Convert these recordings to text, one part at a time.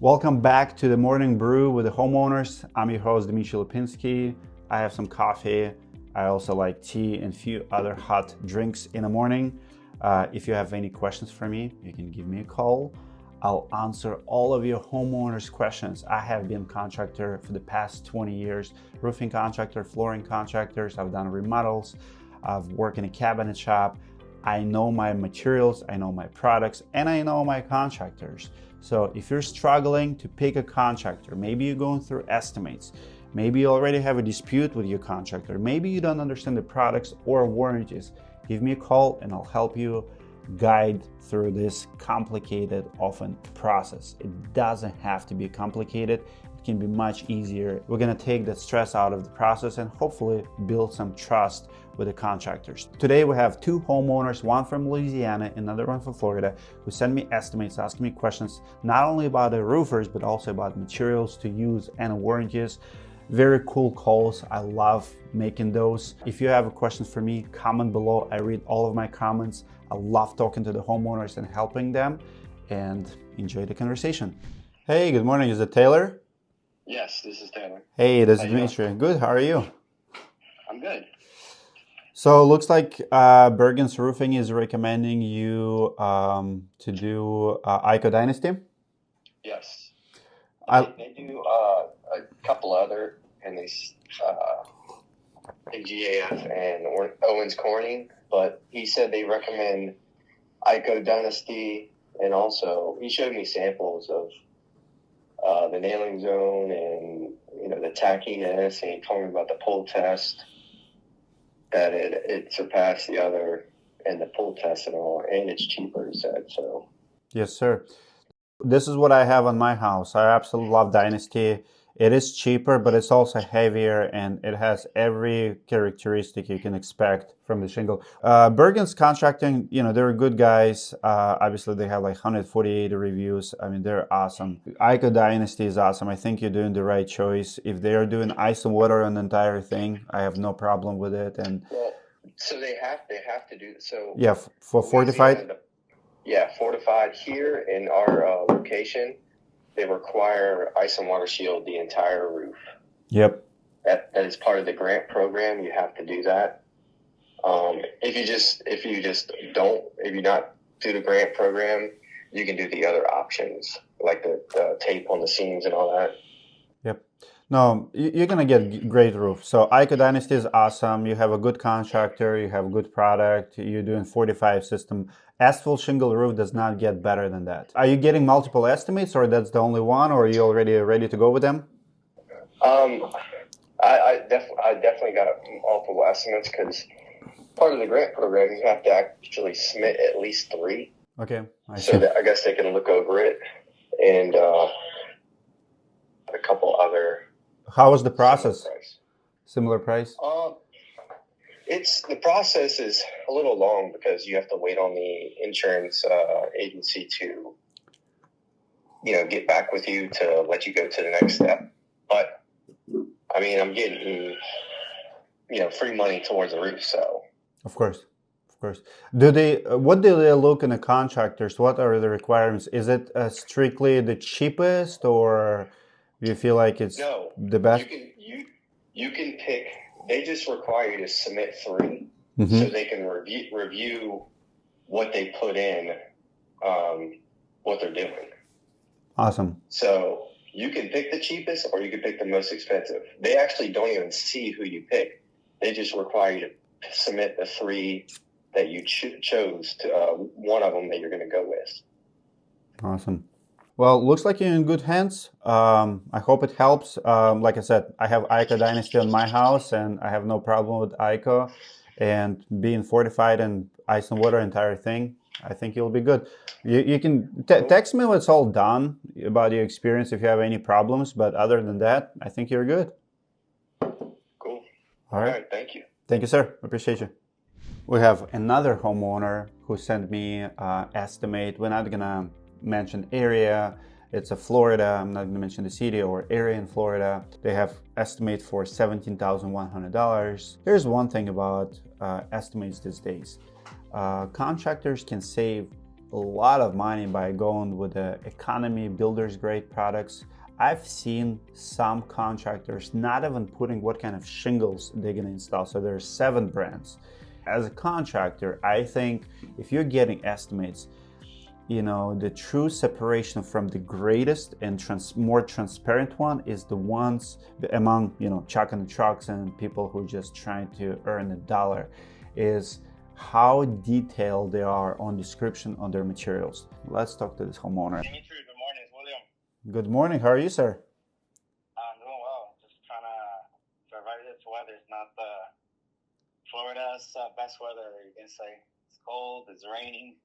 Welcome back to the Morning Brew with the homeowners. I'm your host, Dmitry Lipinski. I have some coffee. I also like tea and a few other hot drinks in the morning. If you have any questions for me, you can give me a call. I'll answer all of your homeowners' questions. I have been a contractor for the past 20 years, roofing contractor, flooring contractors. I've done remodels. I've worked in a cabinet shop. I know my materials, I know my products, and I know my contractors. So if you're struggling to pick a contractor, maybe you're going through estimates, maybe you already have a dispute with your contractor, maybe you don't understand the products or warranties, give me a call and I'll help you guide through this complicated, often process. It doesn't have to be complicated. It can be much easier. We're gonna take the stress out of the process and hopefully build some trust with the contractors. Today we have two homeowners, one from Louisiana, another one from Florida, who send me estimates, asking me questions, not only about the roofers, but also about materials to use and warranties. Very cool calls. I love making those. If you have a question for me, comment below. I read all of my comments. I love talking to the homeowners and helping them, and enjoy the conversation. Hey, good morning. Is it Taylor? Yes, this is Taylor. Hey, this is How you doing? Dmitry. Good. How are you? I'm good. So it looks like Bergen's Roofing is recommending you to do ICO Dynasty. Yes. I, They do a couple other, and GAF and Owens Corning, but he said they recommend ICO Dynasty, and also he showed me samples of the nailing zone and the tackiness, and he told me about the pull test, that it surpassed the other and the pull test and all, and it's cheaper, he said. So yes, sir. This is what I have on my house. I absolutely love Dynasty. It is cheaper, but it's also heavier, and it has every characteristic you can expect from the shingle. Bergen's Contracting, they're good guys. Obviously, they have like 148 reviews. I mean, they're awesome. ICO Dynasty is awesome. I think you're doing the right choice. If they are doing ice and water on the entire thing, I have no problem with it. And well, so they have to do so. yeah, for Fortified. Yeah, Fortified here in our location, they require ice and water shield the entire roof. Yep. That is part of the grant program. You have to do that. If you not do the grant program, you can do the other options like the tape on the seams and all that. Yep. No, you're gonna get great roof. So ICO Dynasty is awesome. You have a good contractor. You have a good product. You're doing 45 system. Asphalt shingle roof does not get better than that. Are you getting multiple estimates, or that's the only one, or are you already ready to go with them? I definitely got multiple estimates because part of the grant program you have to actually submit at least 3. Okay, I so see. that I guess they can look over it, and a couple other. How was the process? Similar price? The process is a little long because you have to wait on the insurance agency to, get back with you to let you go to the next step. But I mean, I'm getting, free money towards the roof. So of course. What do they look in the contractors? What are the requirements? Is it strictly the cheapest, or do you feel like it's the best? You can pick. They just require you to submit 3, so they can review what they put in, what they're doing. Awesome. So you can pick the cheapest, or you can pick the most expensive. They actually don't even see who you pick. They just require you to submit the 3 that you chose to one of them that you're going to go with. Awesome. Well, looks like you're in good hands. I hope it helps. Like I said, I have ICO Dynasty on my house, and I have no problem with ICO. And being fortified and ice and water, entire thing, I think you'll be good. You can text me when it's all done about your experience if you have any problems. But other than that, I think you're good. Cool. All right. Thank you. Thank you, sir. Appreciate you. We have another homeowner who sent me estimate. We're not gonna mention area. It's a Florida. I'm not gonna mention the city or area in Florida. They have estimate for $17,100. Here's one thing about estimates these days. Contractors can save a lot of money by going with the economy builders grade products. I've seen some contractors not even putting what kind of shingles they're gonna install. So there's 7 brands. As a contractor, I think if you're getting estimates, the true separation from the greatest and more transparent one is the ones among, chuck and trucks and people who are just trying to earn a dollar, is how detailed they are on description on their materials. Let's talk to this homeowner. Dimitri, good morning. It's William. Good morning. How are you, sir? I'm doing well. Just trying to survive this weather. It's not Florida's best weather, you can say. It's cold, it's raining.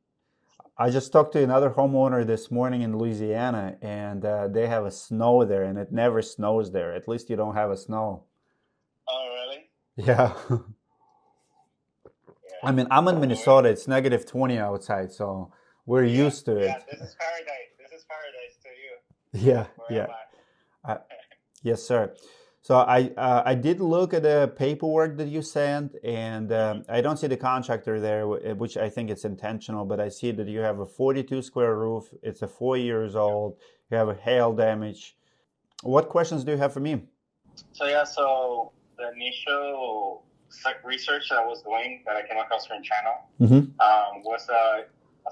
I just talked to another homeowner this morning in Louisiana, and they have a snow there, and it never snows there. At least you don't have a snow. Oh, really? Yeah. Yeah. I mean, I'm in Minnesota. It's negative 20 outside, so we're used to it. Yeah, this is paradise. This is paradise to you. Yeah, Where yeah. Yes, sir. So I did look at the paperwork that you sent, and I don't see the contractor there, which I think it's intentional, but I see that you have a 42 square roof. It's a 4 years old. You have a hail damage. What questions do you have for me? So the initial research that I was doing that I came across from channel was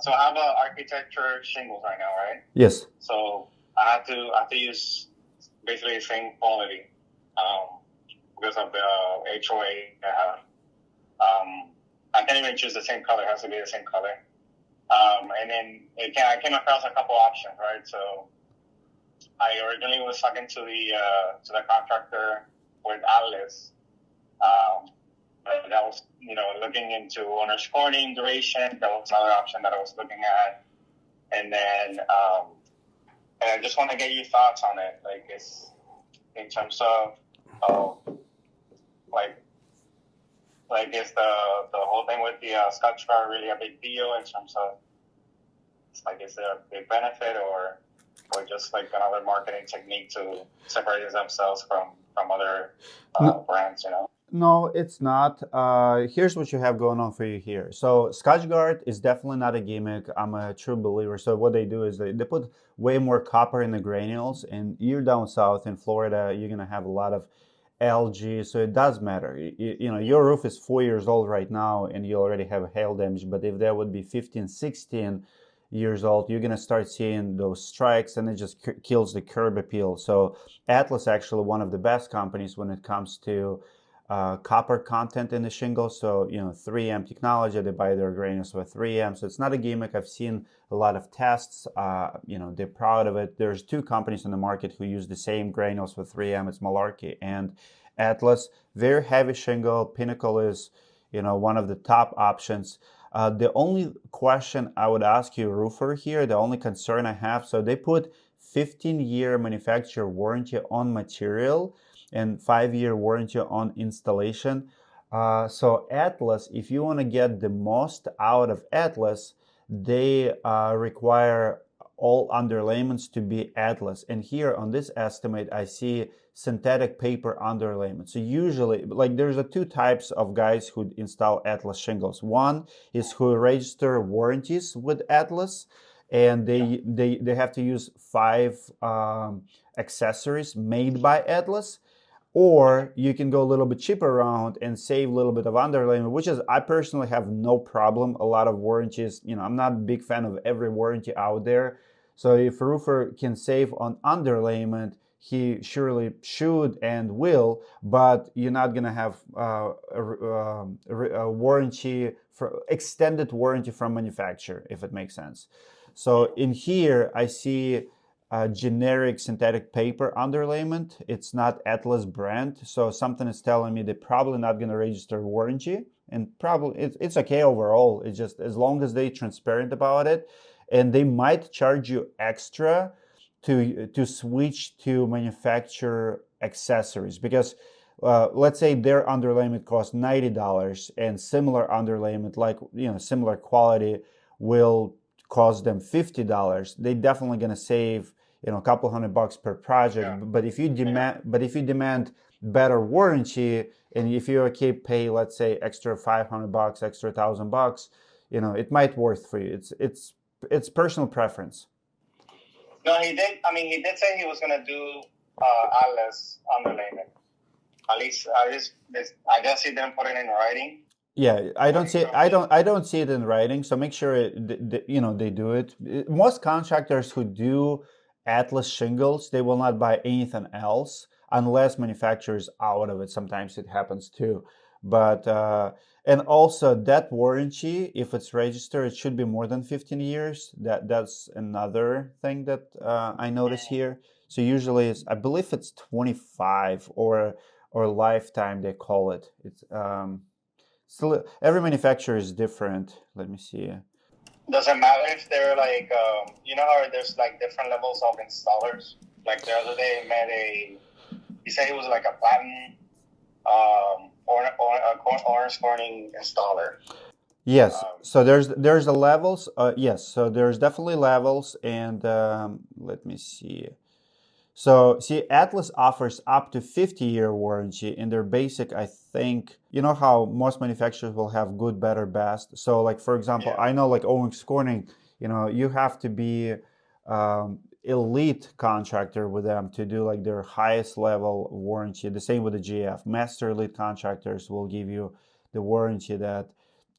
so I have architecture shingles right now, right? Yes. So I have to use basically the same quality. Because of the HOA I have. I can't even choose the same color. It has to be the same color. And then I came across a couple options, right? So I originally was talking to the contractor with Atlas. But that was, looking into owner's corning, duration. That was another option that I was looking at. And then and I just want to get your thoughts on it. Like, it's in terms of is the whole thing with the Scotch Guard really a big deal in terms of is there a big benefit or just like another marketing technique to separate themselves from other brands, No, it's not. Here's what you have going on for you here. So Scotch Guard is definitely not a gimmick. I'm a true believer. So what they do is they put way more copper in the granules, and you're down south in Florida, you're gonna have a lot of algae, so it does matter. Your roof is 4 years old right now, and you already have hail damage. But if that would be 15, 16 years old, you're gonna start seeing those strikes, and it just kills the curb appeal. So Atlas actually one of the best companies when it comes to copper content in the shingles. So 3M technology, they buy their granules with 3M, so it's not a gimmick. I've seen a lot of tests. They're proud of it. There's 2 companies in the market who use the same granules with 3M. It's Malarkey and Atlas. Very heavy shingle. Pinnacle is one of the top options. The only question I would ask you, roofer, here, the only concern I have, so they put 15-year manufacturer warranty on material and 5-year warranty on installation. So Atlas, if you want to get the most out of Atlas, they require all underlayments to be Atlas. And here on this estimate, I see synthetic paper underlayment. So usually, there's 2 types of guys who install Atlas shingles. One is who register warranties with Atlas, and they have to use 5 accessories made by Atlas. Or you can go a little bit cheaper around and save a little bit of underlayment, which is, I personally have no problem. A lot of warranties, I'm not a big fan of every warranty out there. So if a roofer can save on underlayment, he surely should and will, but you're not going to have a warranty, for extended warranty from manufacturer, if it makes sense. So in here, I see generic synthetic paper underlayment. It's not Atlas brand, so something is telling me they're probably not going to register warranty, and probably it's okay overall. It's just as long as they're transparent about it, and they might charge you extra to switch to manufacturer accessories, because let's say their underlayment costs $90 and similar underlayment, similar quality, will cost them $50. They're definitely going to save a couple $100 per project. Yeah. But if you demand better warranty, and if you pay, let's say, extra $500, extra $1,000, it might worth for you. It's it's personal preference. No, he did. I mean, he did say he was gonna do Atlas underlayment. At least, I guess he didn't put it in writing. Yeah, I don't see it in writing. So make sure they do it. Most contractors who do Atlas shingles, they will not buy anything else unless manufacturer's out of it. Sometimes it happens too. But and also that warranty, if it's registered, it should be more than 15 years. That's another thing that I notice here. So usually I believe it's 25 or lifetime they call it. It's still, every manufacturer is different. Let me see. Does it matter if they're like, you know how there's like different levels of installers? Like the other day, he said he was like a platinum orange Corning installer. Yes. So there's the levels. Yes. So there's definitely levels, and let me see. So see, Atlas offers up to 50-year warranty in their basic. I think you know how most manufacturers will have good, better, best. So like for example, I know like Owens Corning, you have to be elite contractor with them to do like their highest level warranty. The same with the GF. Master elite contractors will give you the warranty that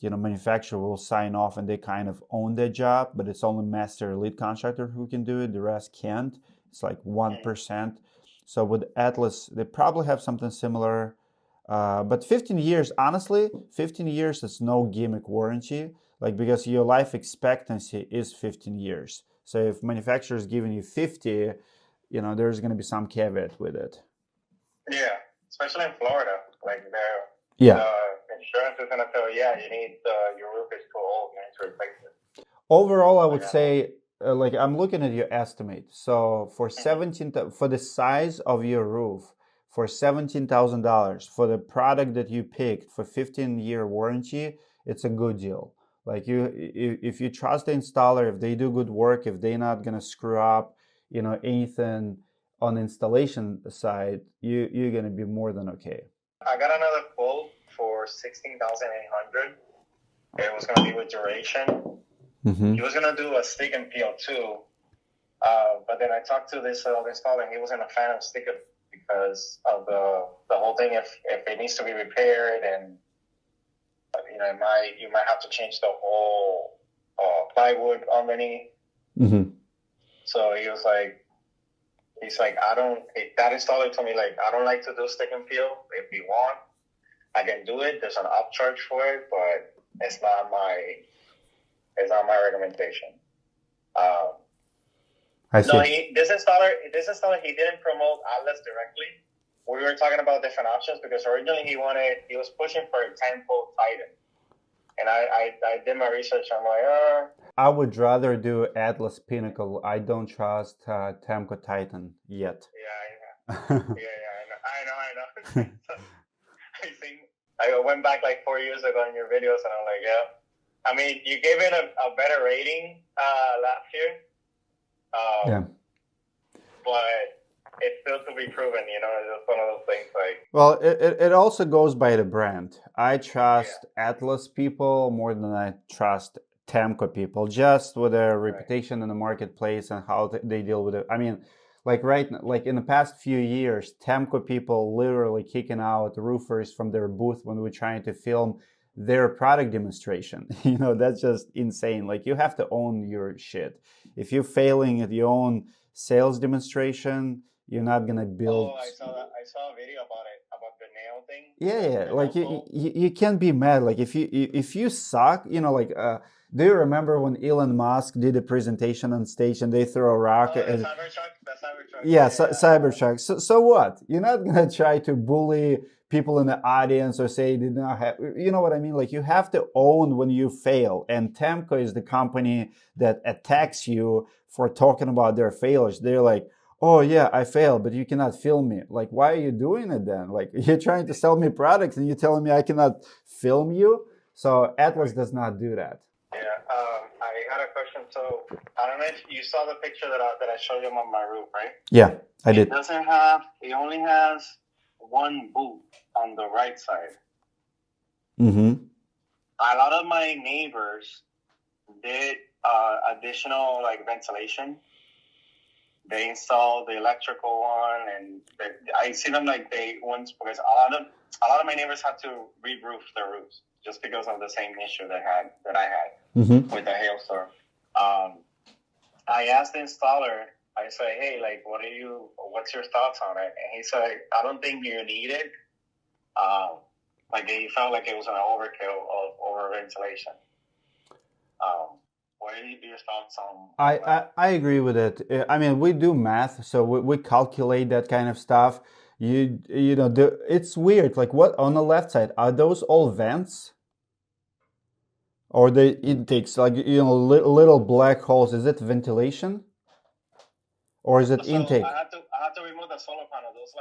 manufacturer will sign off and they kind of own their job, but it's only master elite contractor who can do it. The rest can't. It's like 1%. So with Atlas, they probably have something similar. But 15 years, honestly, 15 years is no gimmick warranty, like because your life expectancy is 15 years. So if manufacturer is giving you 50, there's going to be some caveat with it. Yeah, especially in Florida, like the insurance is going to tell you, you need your roof is too old, you need to replace it. Overall, I would say. Like I'm looking at your estimate. So for for the size of your roof, for $17,000 for the product that you picked for 15-year warranty, it's a good deal. Like if you trust the installer, if they do good work, if they're not gonna screw up, anything on the installation side, you're gonna be more than okay. I got another quote for $16,800. It was gonna be with duration. Mm-hmm. He was gonna do a stick and peel too, but then I talked to this installer, and he wasn't a fan of stick because of the whole thing. If it needs to be repaired, and you might have to change the whole plywood underneath. Mm-hmm. So he's like, that installer told me like, I don't like to do stick and peel. If you want, I can do it. There's an upcharge for it, but it's not my recommendation. I see. No, this installer, he didn't promote Atlas directly. We were talking about different options because originally he was pushing for a 10-pole Titan. And I did my research. I'm like, I would rather do Atlas Pinnacle. I don't trust Temco Titan yet. Yeah, I know. I went back like 4 years ago in your videos, and I'm like, yeah. I mean, you gave it a better rating last year. But it's still to be proven, it's just one of those things like... Well, it also goes by the brand. I trust Atlas people more than I trust Temco people, just with their reputation in the marketplace and how they deal with it. I mean, like in the past few years, Temco people literally kicking out roofers from their booth when we're trying to film their product demonstration. That's just insane. Like you have to own your shit. If you're failing at your own sales demonstration, you're not gonna build. Oh, I saw a video about it, about the nail thing. Yeah. Like you can't be mad. Like if you suck, do you remember when Elon Musk did a presentation on stage and they throw a rock? The Cybertruck. Yeah, Cybertruck. So what? You're not gonna try to bully people in the audience or say did not have. You know what I mean? Like you have to own when you fail. And Temco is the company that attacks you for talking about their failures. They're like, oh yeah, I failed, but you cannot film me. Like, why are you doing it then? Like, you're trying to sell me products and you're telling me I cannot film you? So Atlas does not do that. Yeah, I had a question. So I don't know if you saw the picture that I showed you on my roof, right? Yeah, I did. It only has one boot on the right side. Mm-hmm. A lot of my neighbors did additional like ventilation. They installed the electrical one, and I see them like they once because a lot of my neighbors had to re-roof their roofs just because of the same issue that I had with the hailstorm. I asked the installer. I said, "Hey, like, what's your thoughts on it?" And he said, "I don't think you need it. Like, he felt like it was an overkill of over ventilation." What are your thoughts on I agree with it. I mean, we do math, so we calculate that kind of stuff. You know, it's weird. Like, what on the left side, are those all vents? Or the intakes, like, you know, little black holes? Is it ventilation? Or is it intake? I have to remove the solar panel. Those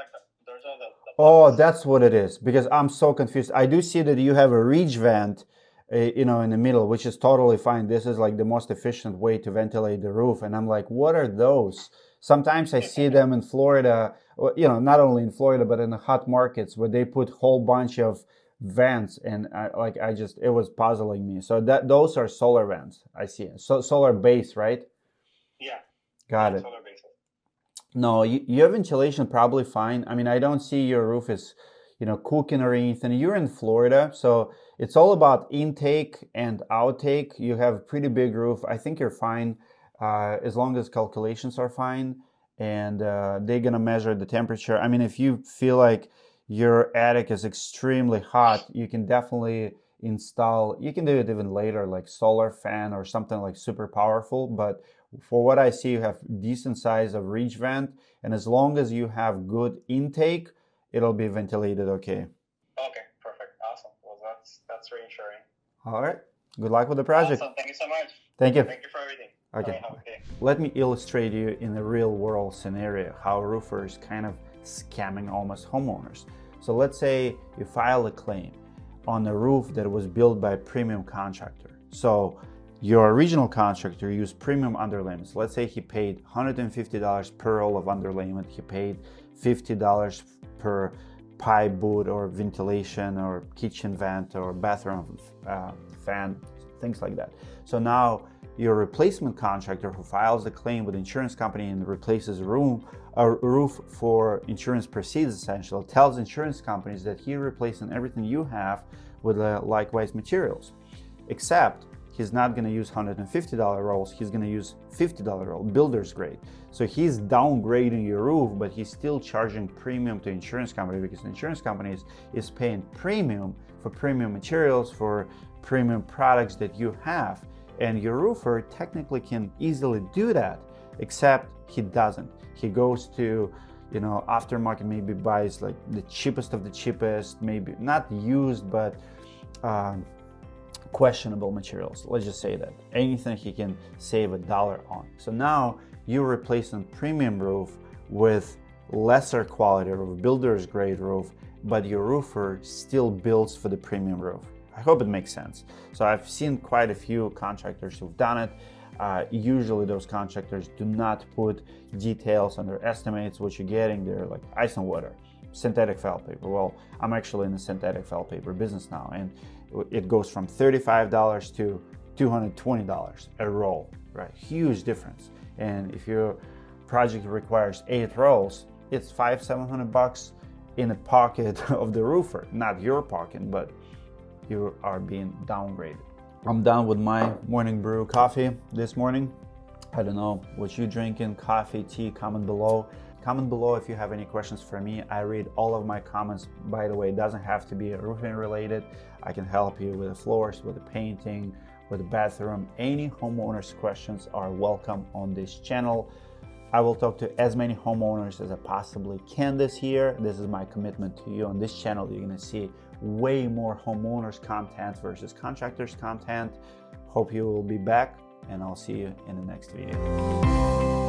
are the Oh, that's what it is. Because I'm so confused. I do see that you have a ridge vent, you know, in the middle, which is totally fine. This is like the most efficient way to ventilate the roof. And I'm like, what are those? Sometimes I see them in Florida, you know, not only in Florida, but in the hot markets where they put whole bunch of vents, and it was puzzling me. So those are solar vents. I see. So solar base, right? Yeah. Got it. Solar base. No, your ventilation probably fine. I mean, I don't see your roof is, you know, cooking or anything. You're in Florida, so it's all about intake and outtake. You have a pretty big roof. I think you're fine, as long as calculations are fine, and they're gonna measure the temperature. I mean, if you feel like your attic is extremely hot, you can definitely install. You can do it even later, like solar fan or something like super powerful, but for what I see, you have decent size of ridge vent, and as long as you have good intake, it'll be ventilated okay. Okay, perfect, awesome. Well, that's reassuring. All right. Good luck with the project. Awesome. Thank you so much. Thank you. Thank you for everything. Okay. Have a good day. Let me illustrate you in a real world scenario how roofers kind of scamming almost homeowners. So let's say you file a claim on a roof that was built by a premium contractor. So your original contractor used premium underlayments. Let's say he paid $150 per roll of underlayment. He paid $50 per pipe boot or ventilation or kitchen vent or bathroom fan, things like that. So now your replacement contractor who files the claim with the insurance company and replaces a roof for insurance proceeds, essentially tells insurance companies that he's replacing everything you have with likewise materials, except he's not going to use $150 rolls, he's going to use $50 roll, builder's grade. So he's downgrading your roof, but he's still charging premium to insurance company because the insurance company is paying premium for premium materials, for premium products that you have. And your roofer technically can easily do that, except he doesn't. He goes to, you know, aftermarket, maybe buys like the cheapest of the cheapest, maybe not used, but questionable materials. Let's just say that anything he can save $1 on. So now you're replacing premium roof with lesser quality roof, builder's grade roof, but your roofer still builds for the premium roof. I hope it makes sense. So I've seen quite a few contractors who've done it. Usually those contractors do not put details on their estimates. What you're getting, they're like ice and water, synthetic file paper. Well, I'm actually in the synthetic file paper business now, and it goes from $35 to $220 a roll, right? Huge difference. And if your project requires 8 rolls, it's $500-700 in the pocket of the roofer, not your pocket, but you are being downgraded. I'm done with my morning brew coffee this morning. I don't know what you're drinking, coffee, tea, comment below. Comment below if you have any questions for me. I read all of my comments. By the way, it doesn't have to be roofing related. I can help you with the floors, with the painting, with the bathroom. Any homeowners questions are welcome on this channel. I will talk to as many homeowners as I possibly can this year. This is my commitment to you. On this channel, you're gonna see way more homeowners content versus contractors content. Hope you will be back, and I'll see you in the next video.